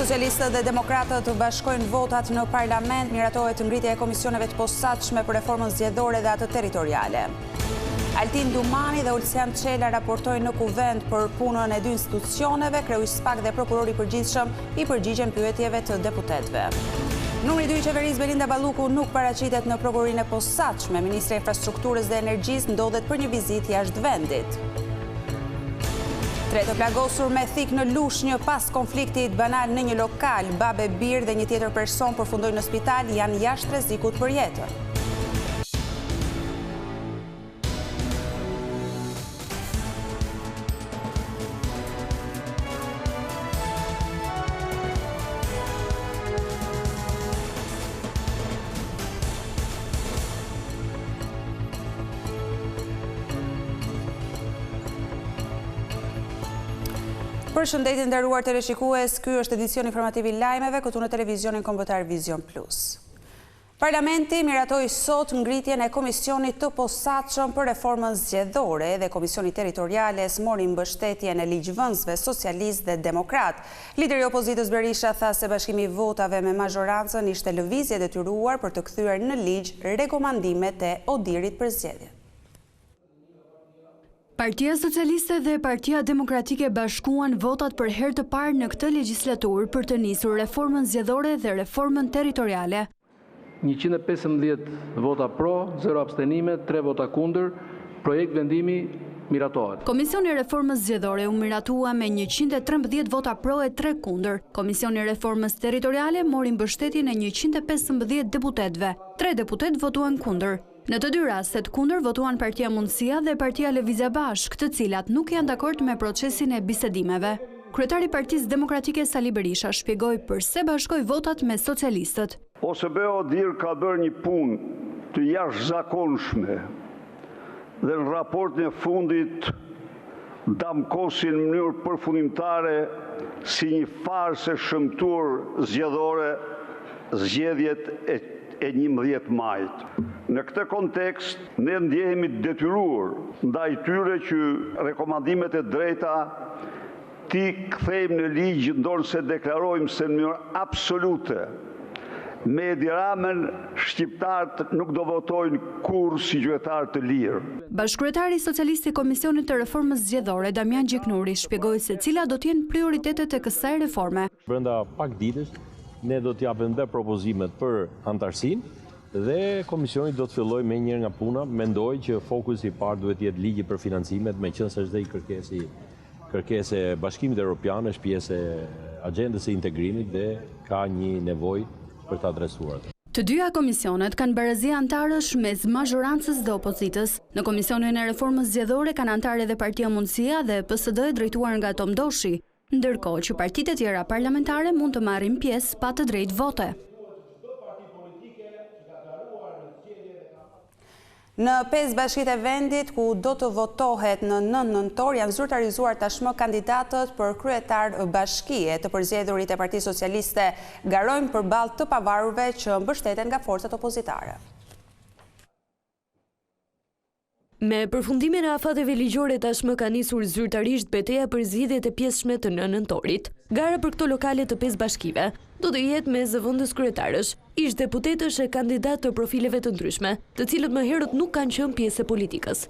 Socialistët dhe demokratët të bashkojnë votat në parlament, miratohet ngritja e komisioneve të posaçme për reformën zgjedhore dhe atë territoriale. Altin Dumani dhe Ulsian Çela raportojnë në kuvent për punën e dy institucioneve, Kryeuspak dhe prokurori i përgjithshëm i përgjigjen pyetjeve të deputetëve. Numri 2 i qeverisë Belinda Balluku nuk paraqitet në prokurorinë e posaçme. Ministri i Infrastrukturës dhe Energjisë ndodhet për një vizitë jashtë vendit. 3 të plagosur me thik në Lushnjë pas konfliktit banal në një lokal, babë, birë dhe një tjetër person përfundojnë në spital, janë jashtë rrezikut për jetën. Përshëndetje nderuar teleshikues, ky është edicioni informativ i lajmeve këtu në televizionin kombëtar Vision Plus. Parlamenti miratoi sot ngritjen e komisionit të posaçëm për reformën zgjedhore dhe komisioni territoriales mori mbështetjen e ligjvënësve socialist dhe demokrat. Lideri i opozitës Berisha tha se bashkimi i votave me mazhorancën ishte lëvizje detyruar për të kthyer në ligj rekomandimet e Odirit për zgjedhjen. Partia Socialiste dhe Partia Demokratike bashkuan votat për herë të parë në këtë legjislaturë për të nisur reformën zgjedhore dhe reformën territoriale. 115 vota pro, 0 abstenime, 3 vota kundër, projekt vendimi miratohet. Komisioni i reformës zgjedhore u miratua me 113 vota pro e 3 kundër. Komisioni i reformës territoriale mori mbështetjen e 115 deputetëve. 3 deputet votuan kundër. Në të dy rastet kundër votuan Partia Mundësia dhe Partia Lëvizja Bashk, të cilat nuk janë dakord me procesin e bisedimeve. Kryetari i Partisë Demokratike Sali Berisha shpjegoi pse bashkoi votat me socialistët. OSB Odir ka bërë një punë të jashtëzakonshme dhe në raportin e fundit damkosin në mënyrë përfundimtare si një farsë e shëmtuar zgjedhore zgjedhjet e 11 majit. Në këtë kontekst, ne ndjehemi detyruar ndaj tyre që rekomandimet e drejta ti kthejmë në ligj, ndonse deklarojmë se në mënyrë absolute me Edi Ramën shqiptarët nuk do votojnë kurrë si qytetarë të lirë. Bashkëkryetari socialist i Komisionit të Reformës Zgjedhore Damian Gjeknuri shpjegoi se cilat do të jenë prioritetet e kësaj reforme. Brenda pak ditësh ne do t'japim dhe propozimet për antarësinë dhe komisioni do të filloj me njërë nga puna. Mendoj që fokusi i parë duhet jetë ligji për financimet, me qënë se është dhe i kërkesë e Bashkimit Evropian, është pjesë e agendës e integrimit dhe ka një nevojë për të adresuar. Të dyja komisionet kanë barazi antarësh mes mazhorancës dhe opozitës. Në Komisionin e Reformës Zgjedhore kanë antarë edhe Partia Mundësia dhe PSD drejtuar nga Tom Doshi, ndërkohë që partitë e tjera parlamentare mund të marrin pjesë pa të drejtë vote. Në 5 bashkitë e vendit ku do të votohet në 9 nëntor janë zyrtarizuar tashmë kandidatët për kryetar bashkie. Të përzgjedhurit e Partisë Socialiste garojnë përballë të pavarurve që mbështeten nga forcat opozitare. Me përfundimin e afateve ligjore tashmë ka nisur zyrtarisht betejë për zgjedhjet e pjesshme të 9 nëntorit. Gara për këto lokale të 5 bashkive do të jetë me zëvendës kryetarësh, ish deputetësh e kandidatë të profileve të ndryshme, të cilët më herët nuk kanë qenë pjesë e politikës.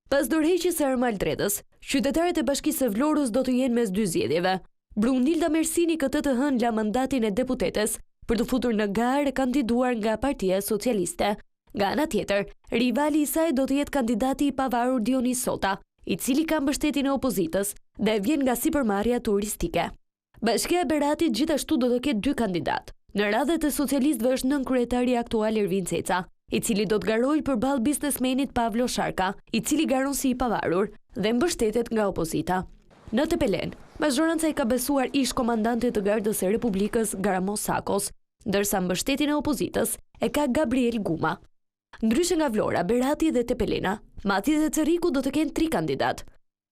Pas dorëheqjes së Armald Dredës, qytetarët e Bashkisë së Vlorës do të jenë mes dy zgjedhjeve. Brunilda Mersini këtë të hënë la mandatin e deputetes për të futur në garë e kandiduar nga Partia Socialiste. Nga ana tjetër, rivali i saj do të jetë kandidati i pavarur Dionis Sota, i cili ka mbështetjen e opozitës dhe vjen nga sipërmarrja turistike. Bashkia e Beratit gjithashtu do të ketë 2 kandidat. Në radhët e socialistëve është nënkryetari aktual Ervin Ceca, i cili do të garojë përballë biznesmenit Pavlo Sharka, i cili garon si i pavarur dhe mbështetet nga opozita. Në Tepelen, mazhoranca i ka besuar ish komandantit të Gardës së Republikës Garamos Sakos, ndërsa mbështetjen e opozitës e ka Gabriel Guma. Ndryshe nga Vlora, Berati dhe Tepelena, Mati dhe Cerriku do të kenë 3 kandidat.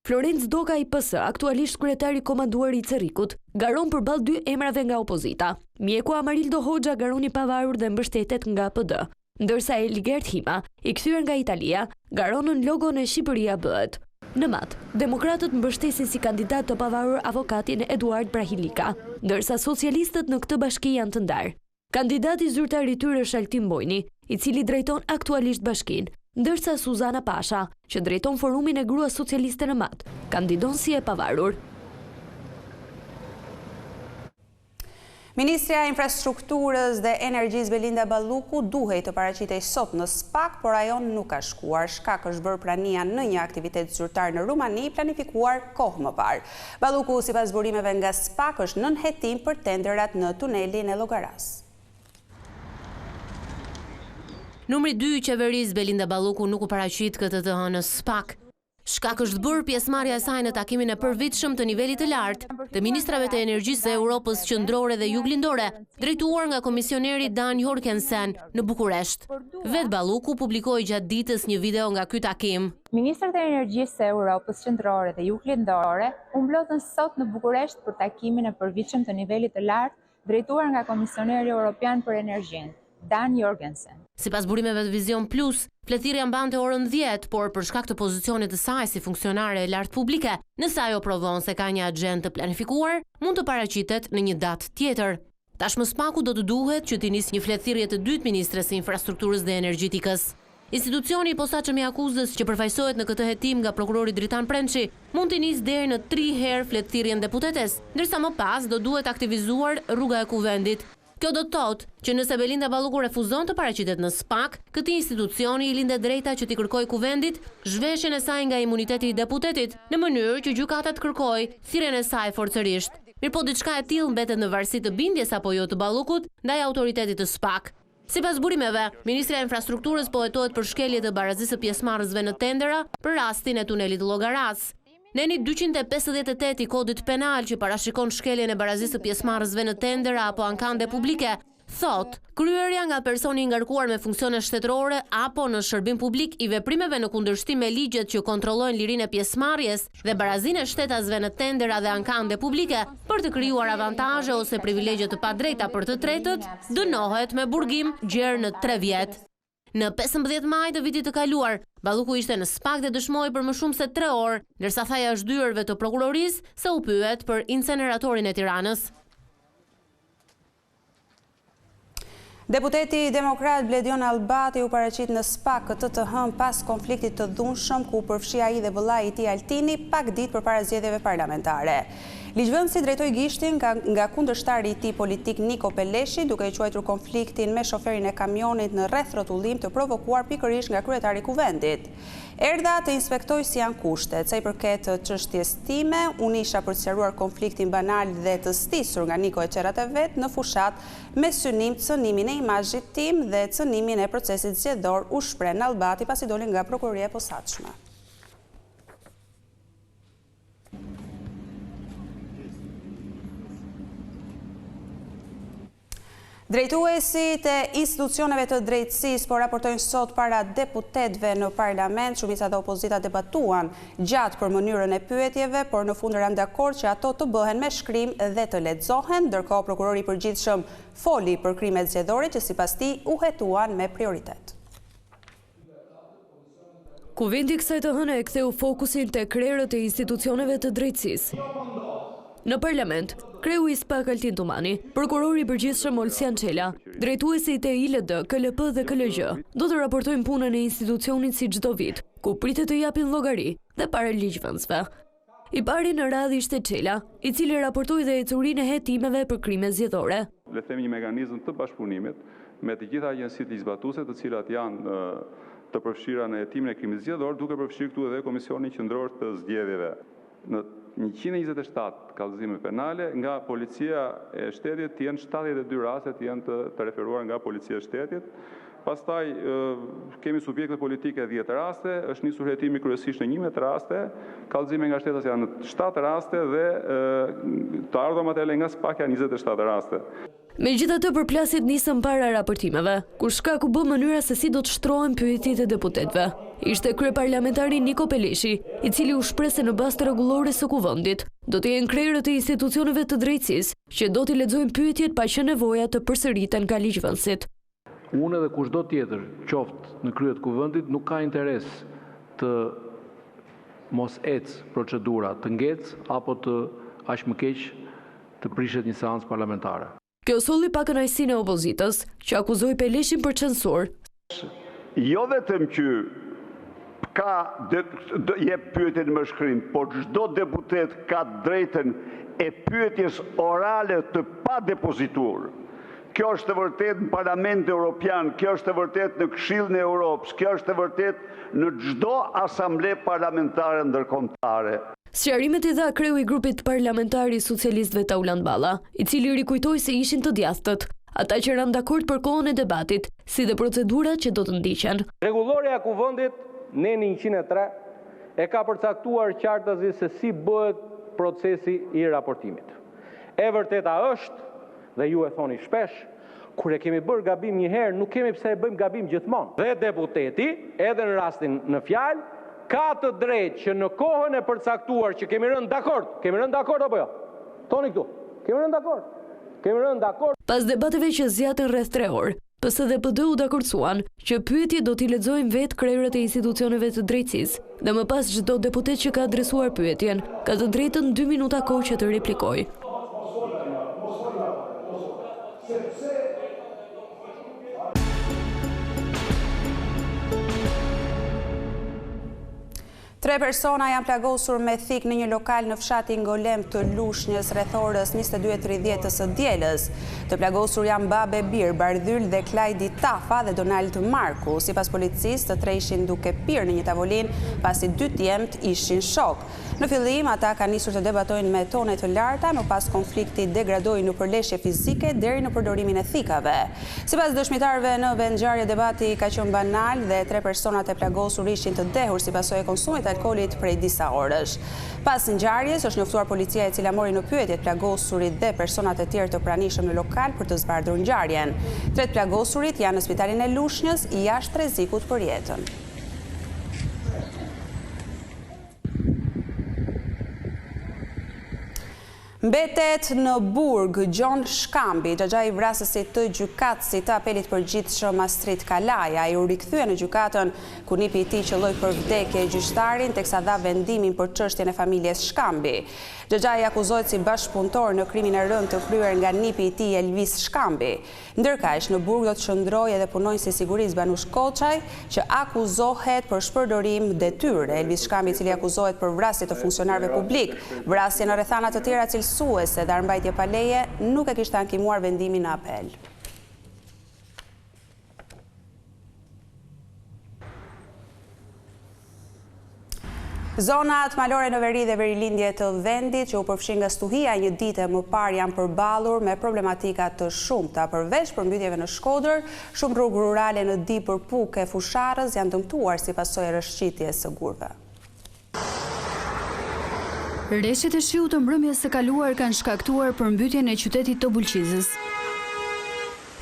Florenc Doka i PS, aktualisht kryetari komanduar i Cerrikut, garon përballë 2 emrave nga opozita. Mjeku Amarildo Hoxha garon i pavarur dhe mbështetet nga PD, ndërsa Eligert Hima, i kthyer nga Italia, garon në logon e Shqipëria bëhet. Në Mat, demokratët mbështesin si kandidat të pavarur avokatin Eduard Brahilika, ndërsa socialistët në këtë bashki janë të ndarë. Kandidati zyrtar i tyre është Altin Bojni, i cili drejton aktualisht bashkinë, ndërsa Suzana Pasha, që drejton forumin e grua socialiste në Mat, kandidon si e pavarur. Ministrja e Infrastrukturës dhe Energjisë Belinda Balluku duhej të paraqitej sot në SPAK, por ajo nuk ka shkuar. Shkak është bërë prania në një aktivitet zyrtar në Rumani, planifikuar kohë më parë. Balluku, sipas burimeve nga SPAK, është nën hetim për tenderat në tunelin e Llogaras. Numri 2 i qeverisë Belinda Balluku nuk u paraqit këtë të hënë në SPAK. Shkak është bërë pjesëmarrja e saj në takimin e përvitshëm të nivelit të lartë të ministrave të energjisë e Europës qendrore dhe juglindore, drejtuar nga komisioneri Dan Jorgensen në Bukuresht. Vet Balluku publikoi gjatë ditës një video nga ky takim. Ministrat e energjisë e Europës qendrore dhe juglindore u mblodhen sot në Bukuresht për takimin e përvitshëm të nivelit të lartë, drejtuar nga komisioneri evropian për energjinë, Dan Jorgensen. Sipas burimeve të Vision Plus, fletëria mbante orën 10, por për shkak të pozicionit të saj si funksionare e lartë publike, nëse ajo provon se ka një agjendë të planifikuar, mund të paraqitet në një datë tjetër. Tashmë SPAK-u do të duhet që të nisë një fletëthirrje të dytë ministres së infrastrukturës dhe energjetikës. Institucioni i posaçëm i akuzës që përfaqësohet në këtë hetim nga prokurori Dritan Prençi mund të nisë deri në 3 herë fletëthirrjen deputetes, ndërsa më pas do duhet aktivizuar rruga e Kuvendit. Kjo do të thotë që nëse Belinda Balluku refuzon të paraqitet në SPAK, këtij institucioni i lindet drejta që t'i kërkojë Kuvendit zhveshjen e saj nga imuniteti i deputetit, në mënyrë që gjykata të kërkojë thirrjen e saj forcërisht. Mirëpo diçka e tillë mbetet në varësi të bindjes apo jo të Ballukut ndaj autoritetit të SPAK. Sipas burimeve, Ministria e Infrastrukturës po hetohet për shkelje të barazisë së pjesëmarrësve në tendera për rastin e tunelit Llogaras. Neni 258 i kodit penal që parashikon shkeljen e barazisë së pjesëmarrësve në tendera apo ankande publike, thot, kryerja nga personi i ngarkuar me funksione shtetërore apo në shërbim publik i veprimeve në kundërshtim me ligjet që kontrollojnë lirinë e pjesëmarrjes dhe barazinë e shtetasve në tendera dhe ankande publike për të krijuar avantazhe ose privilegje të padrejta për të tretët, dënohet me burgim gjerë në 3 vjet. Në 15 maj të vitit të kaluar, Balluku ishte në SPAK dhe dëshmoi për më shumë se 3 orë, ndërsa tha jashtëdyerve të prokurorisë se u pyet për inceneratorin e Tiranës. Deputeti demokrat Bledion Albati u paraqit në SPAK këtë të hënë pas konfliktit të dhunshëm ku përfshi ai dhe vëllai i tij Altini pak ditë përpara zgjedhjeve parlamentare. Ligjvënësi drejtoi gishtin nga kundërshtari i tij politik Niko Peleshi, duke i quajtur konfliktin me shoferin e kamionit në rreth rrotullim të provokuar pikërisht nga kryetari i Kuvendit. Erdha të inspektoj si janë kushtet, sa i përket çështjes time, unë isha për të sqaruar konfliktin banal dhe të stisur nga Niko e qerrat e vet në fushat me synim cënimin e imazhit tim dhe cënimin e procesit zgjedhor, u shpreh Albati pasi doli nga prokuroria e posaçme. Drejtuesit e institucioneve të drejtësisë po raportojnë sot para deputetëve në parlament. Shumica dhe opozita debatuan gjatë për mënyrën e pyetjeve, por në fund ranë dakord që ato të bëhen me shkrim dhe të lexohen, ndërkohë prokurori i përgjithshëm foli për krimet zgjedhore që sipas tij u hetuan me prioritet. Kuvendi kësaj të hënë e ktheu fokusin te krerët e institucioneve të drejtësisë. Në parlament, kreu i SPAK Altin Tumani, prokurori i përgjithshëm Olsian Çela, drejtuesit e ILD, KLP dhe KLG, do të raportojnë punën e institucionit si çdo vit, ku pritet të japin llogari dhe para ligjvënësve. I pari në radhë ishte Çela, i cili raportoi dhe ecurinë e hetimeve për krime zgjedhore. Le të themi një mekanizëm të bashkëpunimit me të gjitha agjencitë ligjzbatuese, të cilat janë të përfshira në hetimin e krimit zgjedhor, duke përfshirë këtu edhe Komisionin Qendror të Zgjedhjeve. Në 127 kallëzime penale nga policia e shtetit janë 72 raste janë të referuar nga policia e shtetit. Pastaj kemi subjekte politike 10 raste, është nisur hetimi kryesisht në 11 raste, kallëzime nga shtetas janë në 7 raste dhe të ardhur materiale nga SPAK janë 27 raste. Megjithatë, përplasjet nisën para raportimeve, kur shkaku bë mënyra se si do të shtrohen pyetjet e deputetëve. Ishte kryeparlamentari Niko Peleshi, i cili u shpreh se në bazë të rregullores së Kuvendit do të jenë krerët e institucioneve të drejtësisë që do t'i lexojnë pyetjet pa qenë nevoja të përsëriten nga ligjvënësit. Unë dhe kushdo tjetër, qoftë në krye të Kuvendit, nuk ka interes të mos ecë procedura të ngecë apo të aq më keq të prishet një seancë parlamentare. Kjo solli pa kënaqësinë e opozitës, që akuzoi Peleshin për censur. Jo vetëm që jep pyetjen me shkrim, por çdo deputet ka drejtën e pyetjes orale të pa depozituar. Kjo është e vërtet në Parlamentin Evropian, kjo është e vërtet në Këshillin e Europës, kjo është e vërtet në çdo asamble parlamentare ndërkombëtare. Sqarimet i dha kreu i grupit parlamentar i socialistëve Tauland Balla, i cili rikujtoi se ishin të djathtët, ata që ranë dakord për kohën e debatit, si dhe procedurat që do të ndiqen. Rregulloria e kuvendit Neni 103 e ka përcaktuar qartësisht se si bëhet procesi i raportimit. E vërteta është, dhe ju e thoni shpesh, kur e kemi bërë gabim një herë, nuk kemi pse e bëjmë gabim gjithmonë. Dhe deputeti, edhe në rastin në fjalë, ka të drejtë që në kohën e përcaktuar që kemi rënë dakord apo jo? Toni këtu, kemi rënë dakord. Pas debateve që zgjatën rreth 3 orë, PS dhe PD u dakordsuan që pyetje do t'i lexojnë vetë krerët e institucioneve të drejtësisë, dhe më pas çdo deputet që ka adresuar pyetjen ka të drejtën 2 minuta kohë që të replikojë. Tre persona janë plagosur me thik në një lokal në fshatin Ngolem të Lushnjës rreth orës 22:30 të së dielës. Të plagosur janë Babe Bir, Bardhyl dhe Klajdi Tafa dhe Donald Marku. Sipas policisë, të tre ishin duke pirë në një tavolinë pasi 2 djemt ishin shok. Në fillim, ata kanë nisur të debatojnë me tone të larta, më pas konflikti degradoi në përleshje fizike deri në përdorimin e thikave. Sipas dëshmitarëve, në vend ngjarje debati ka qenë banal dhe tre personat e plagosur ishin të dehur si pasojë e konsumit alkoolit prej disa orësh. Pas ngjarjes është njoftuar policia e cila mori në pyetje të plagosurit dhe personat e tjerë të pranishëm në lokal për të zbardhur ngjarjen. Tre të plagosurit janë në spitalin e Lushnjës jashtë rrezikut për jetën. Mbetet në burg Gjon Shkambi, xhaxha i vrasësit të gjykatësit të apelit përgjithshëm Astrid Kalaja, i u rikthye në gjykatën ku nipi i tij qelloi për vdekje gjyqtarin teksa dha vendimin për çështjen e familjes Shkambi. Xhaxha i akuzohet si bashkëpunëtor në krimin e rënd të kryer nga nipi i tij Elvis Shkambi. Ndërkaq në burg do të shndrojë edhe punonjësi i sigurisë Banush Koçaj, që akuzohet për shpërdorim detyre. Elvis Shkambi, i cili akuzohet për vrasje të funksionarëve publik, vrasje në rrethana të tjera cilësuese dhe armbajtje pa leje, nuk e kishte ankimuar vendimin në apel. Zonat malore në veri dhe verilindje të vendit që u përfshin nga stuhia një dite më parë janë përballur me problematika të shumta. Përveç përmbytjeve në Shkodër, shumë rrugë rurale në Dipër, Puke, Fusharës janë dëmtuar si pasojë e rrëshqitjes së gurve. Rreshtet e shiut të mbrëmjes së kaluar kanë shkaktuar përmbytjen e qytetit të Bulqizës.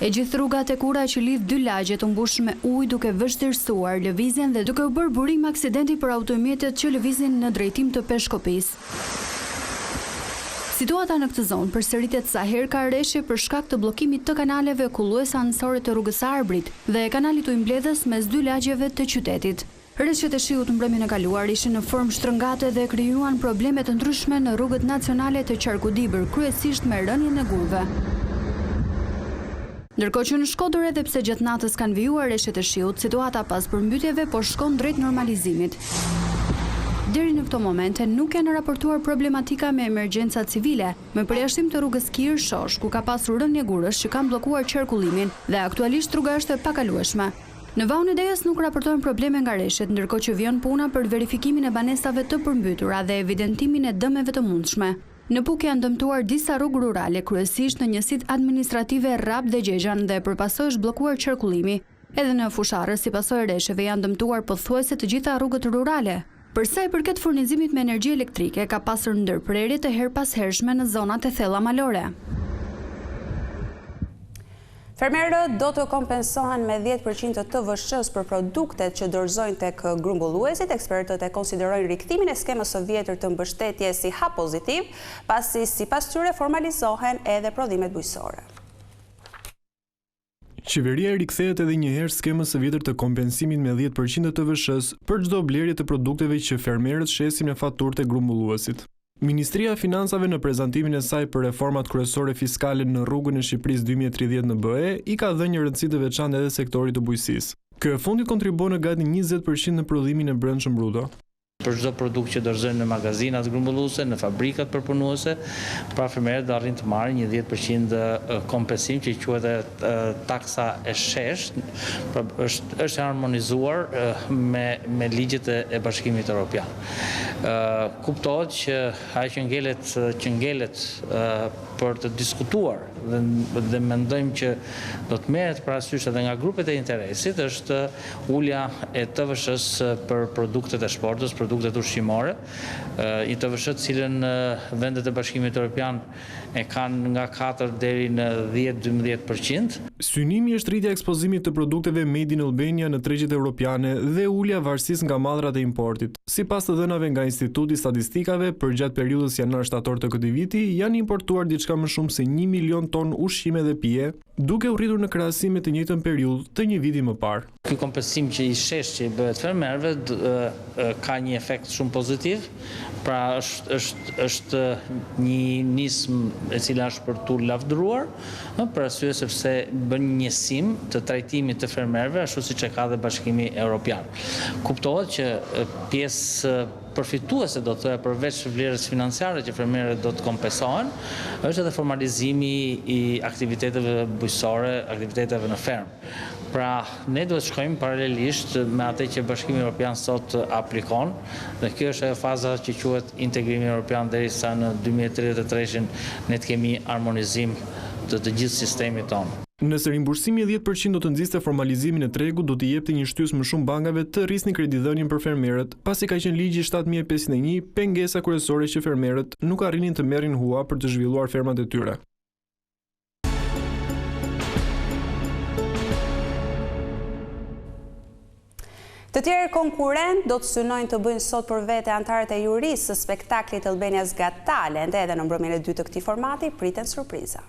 E gjithë rrugat e kura që lidh 2 lagje të mbushur me ujë duke vështirësuar lëvizjen dhe duke u bërë burim aksidenti për automjetet që lëvizin në drejtim të Peshkopis. Situata në këtë zonë përsëritet sa herë ka rreshje për shkak të bllokimit të kanaleve kulluese anësore të rrugës së Arbrit dhe e kanalit të mbledhës mes 2 lagjeve të qytetit. Rreshtet e shiut mbrëmjen e kaluar ishin në formë shtrëngate dhe krijuan probleme të ndryshme në rrugët nacionale të Qarkudibër, kryesisht me rënien e gurve. Ndërkohë që në Shkodër edhe pse gjatë natës kanë vijuar rreshtet e shiut, situata pas përmbytjeve po shkon drejt normalizimit. Deri në këto momente nuk janë raportuar problematika me emergjenca civile, me përjashtim të rrugës Kir Shosh, ku ka pasur rënje gurësh që kanë bllokuar qarkullimin dhe aktualisht rruga është e pakalueshme. Në Vaun e Dejës nuk raportohen probleme nga rreshtet, ndërkohë që vjen puna për verifikimin e banesave të përmbytura dhe evidentimin e dëmeve të mundshme. Në Puk janë dëmtuar disa rrugë rurale, kryesisht në njësitë administrative Rap dhe Gjegjan dhe përpasoj është bllokuar qarkullimi. Edhe në Fusharë, si pasojë e rreshjeve, janë dëmtuar pothuajse të gjitha rrugët rurale. Për sa i përket furnizimit me energji elektrike, ka pasur ndërprerje të herpashershme në zonat e thella malore. Fermerët do të kompensohen me 10% të TVSH-s për produktet që dorëzojnë tek grumbulluesit. Ekspertët e konsiderojnë rikthimin e skemës së vjetër të mbështetjes si hap pozitiv, pasi sipas tyre formalizohen edhe prodhimet bujqësore. Qeveria rikthehet edhe një herë skemës së vjetër të kompensimit me 10% të TVSH-s për çdo blerje të produkteve që fermerët shesin në faturë te grumbulluesit. Ministria e Financave në prezantimin e saj për reformat kryesore fiskale në rrugën e Shqipërisë 2030 në BE i ka dhënë një rëndësi të veçantë edhe sektorit të bujqësisë. Ky e fundit kontribuon në gati 20% në prodhimin e brendshëm bruto. Për çdo produkt që dorëzojnë në magazinat grumbulluese, në fabrikat përpunuese, pra fermerët do arrin të marrin një 10% kompensim që quhet taksa e shesh, pra është harmonizuar me ligjet e Bashkimit Evropian. Kuptohet që ajo që ngelet për të diskutuar dhe mendojmë që do të merret parasysh edhe nga grupet e interesit është ulja e TVSH-s për produktet e shportës, produktet ushqimore, i TVSH të cilën vendet e Bashkimit Evropian e kanë nga 4 deri në 10-12%. Synimi është rritja e ekspozimit të produkteve made in Albania në tregjet evropiane dhe ulja varësisë nga mallrat e importit. Sipas të dhënave nga Instituti i Statistikave, përgjatë periudhës janar-shtator të këtij viti, janë importuar diçka më shumë se 1 milion ton ushqime dhe pije, duke u rritur në krahasim me të njëjtën periudhë të një viti më parë. Ky kompensim që i shesh që i bëhet fermerëve ka një efekt shumë pozitiv, pra është një nismë e cila është për tu lavdëruar, për arsye sepse bën njësim të trajtimit të fermerëve ashtu siç e ka dhe Bashkimi Evropian. Kuptohet që pjesë përfituese do të thoya përveç vlerës financiare që fermerët do të kompensohen, është edhe formalizimi i aktiviteteve bujqësore, aktiviteteve në fermë. Pra, ne duhet shkojmë paralelisht me atë që Bashkimi Evropian sot aplikon, dhe kjo është ajo faza që quhet integrimi evropian derisa në 2033 ne të kemi harmonizim të gjithë sistemit tonë. Nëse rimbursimi i 10% do të nxiste formalizimin e tregut, do t'i jepte një shtys më shumë bankave të rrisnin kreditdhënien për fermerët, pasi ka qenë ligji 7501 pengesa kryesore që fermerët nuk arrinin të merrin hua për të zhvilluar fermat e tyre. Të tjerë konkurrent do të synojnë të bëjnë sot për vete antarët e jurisë së spektaklit Albania's Got Talent, edhe në mbrëmjen e dytë të këtij formati priten surpriza.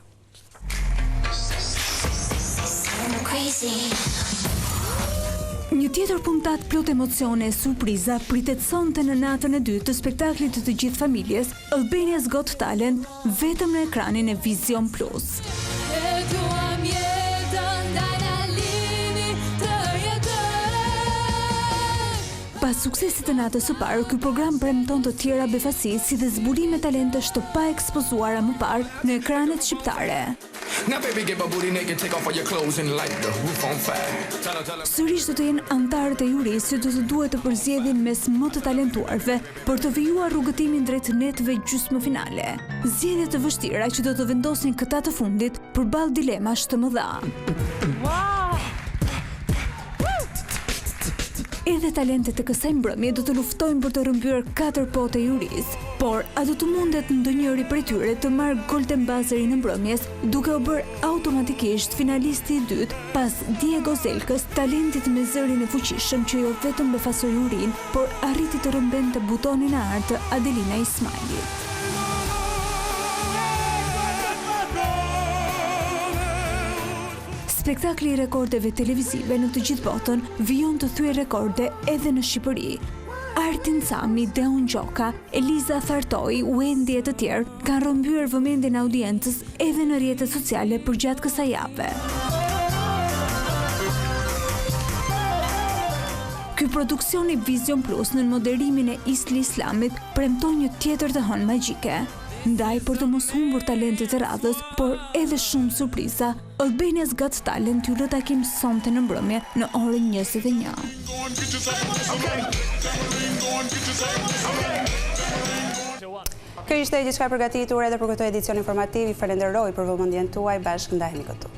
Një tjetër puntat plot emocione e surpriza pritet sonte në natën e dytë të spektaklit të gjithë familjes Albania's Got Talent, vetëm në ekranin e Vision Plus. Pas suksesit të natës së parë, ky program premton të tjera befasi si dhe zbulime talentesh të pa ekspozuara më parë në ekranet shqiptare. Sërish do të jenë antarët e jurisë që do të duhet të përzgjedhin mes më të talentuarve për të vijuar rrugëtimin drejt netëve gjysmëfinale. Zgjedhje të vështira që do të vendosin këta të fundit përballë dilemash të mëdha. Edhe talentet e kësaj mbrëmje do të luftojnë për të rrëmbyer 4 pote jurisë, por a do të mundet ndonjëri prej tyre të marrë Golden Buzzerin e mbrëmjes duke u bërë automatikisht finalisti i dytë pas Diego Zelkës, talentit me zërin e fuqishëm që jo vetëm befasoi jurinë, por arriti të rrëmbente butonin e artë Adelina Ismailit. Spektakli i rekordeve televizive në të gjithë botën vijon të thyej rekorde edhe në Shqipëri. Artin Sami, Deon Gjoka, Eliza Thartoi, Wendy e të tjerë kanë rrëmbyer vëmendjen e audiencës edhe në rrjetet sociale përgjatë kësaj jave. Ky produksion i Vision Plus në moderimin e Isli Islamit premton një tjetër të hënë magjike. Ndaj për të mos humbur talentet e radhës, por edhe shumë surpriza, Albania's Got Talent ju lë takim sonte në mbrëmje në orën 21. Kjo ishte gjithçka përgatitur edhe për këtë edicion informativ. I falenderoj për vëmendjen tuaj, bashkë ndahemi këtu.